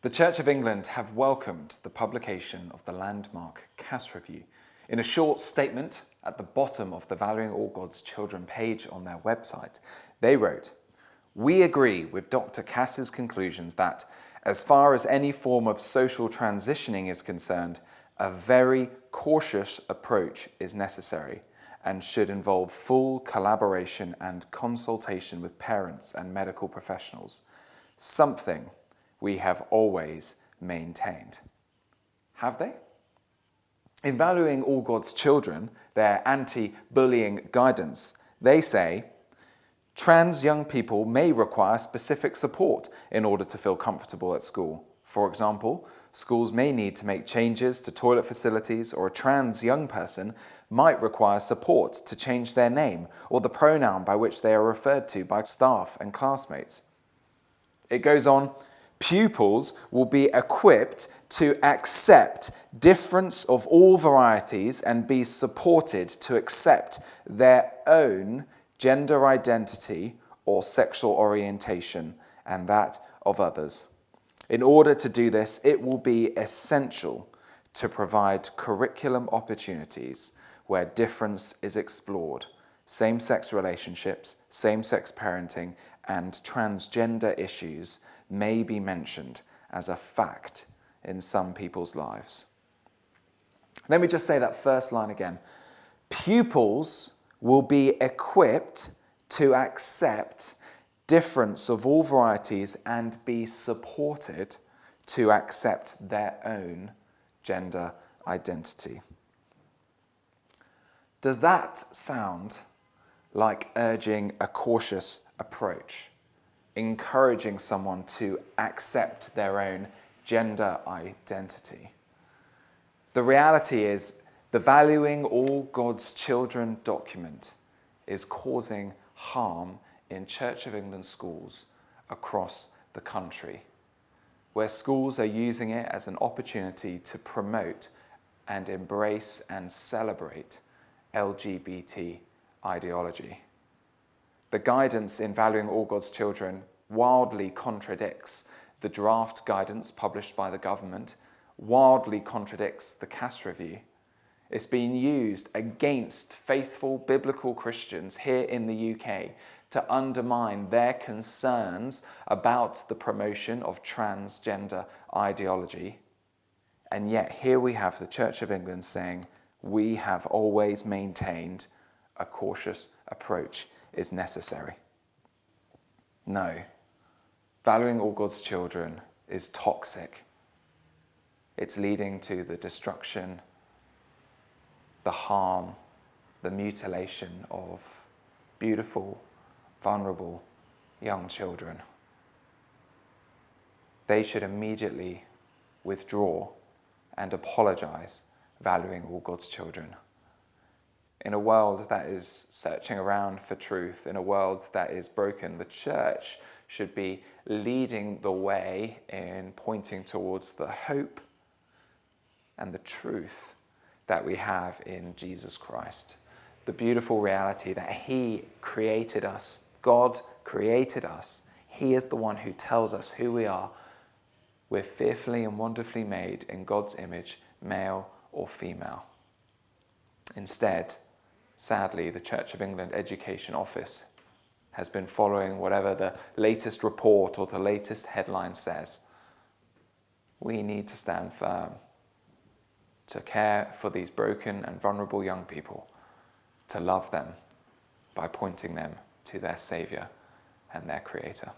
The Church of England have welcomed the publication of the landmark Cass Review. In a short statement at the bottom of the Valuing All God's Children page on their website, they wrote, "We agree with Dr. Cass's conclusions that, as far as any form of social transitioning is concerned, a very cautious approach is necessary and should involve full collaboration and consultation with parents and medical professionals, something we have always maintained." Have they? In Valuing All God's Children, their anti-bullying guidance, they say, trans young people may require specific support in order to feel comfortable at school. For example, schools may need to make changes to toilet facilities, or a trans young person might require support to change their name or the pronoun by which they are referred to by staff and classmates. It goes on, pupils will be equipped to accept difference of all varieties and be supported to accept their own gender identity or sexual orientation and that of others. In order to do this, it will be essential to provide curriculum opportunities where difference is explored, same-sex relationships, same-sex parenting, and transgender issues may be mentioned as a fact in some people's lives. Let me just say that first line again. Pupils will be equipped to accept difference of all varieties and be supported to accept their own gender identity. Does that sound like urging a cautious approach, encouraging someone to accept their own gender identity? The reality is, the Valuing All God's Children document is causing harm in Church of England schools across the country, where schools are using it as an opportunity to promote and embrace and celebrate LGBT ideology. The guidance in Valuing All God's Children wildly contradicts the draft guidance published by the government, wildly contradicts the Cass Review. It's been used against faithful biblical Christians here in the UK to undermine their concerns about the promotion of transgender ideology. And yet here we have the Church of England saying, we have always maintained a cautious approach is necessary. No, Valuing All God's Children is toxic. It's leading to the destruction, the harm, the mutilation of beautiful, vulnerable young children. They should immediately withdraw and apologize, Valuing All God's Children. In a world that is searching around for truth, in a world that is broken, the church should be leading the way in pointing towards the hope and the truth that we have in Jesus Christ. The beautiful reality that He created us. God created us. He is the one who tells us who we are. We're fearfully and wonderfully made in God's image, male or female. Instead, sadly, the Church of England Education Office has been following whatever the latest report or the latest headline says. We need to stand firm to care for these broken and vulnerable young people, to love them by pointing them to their Saviour and their Creator.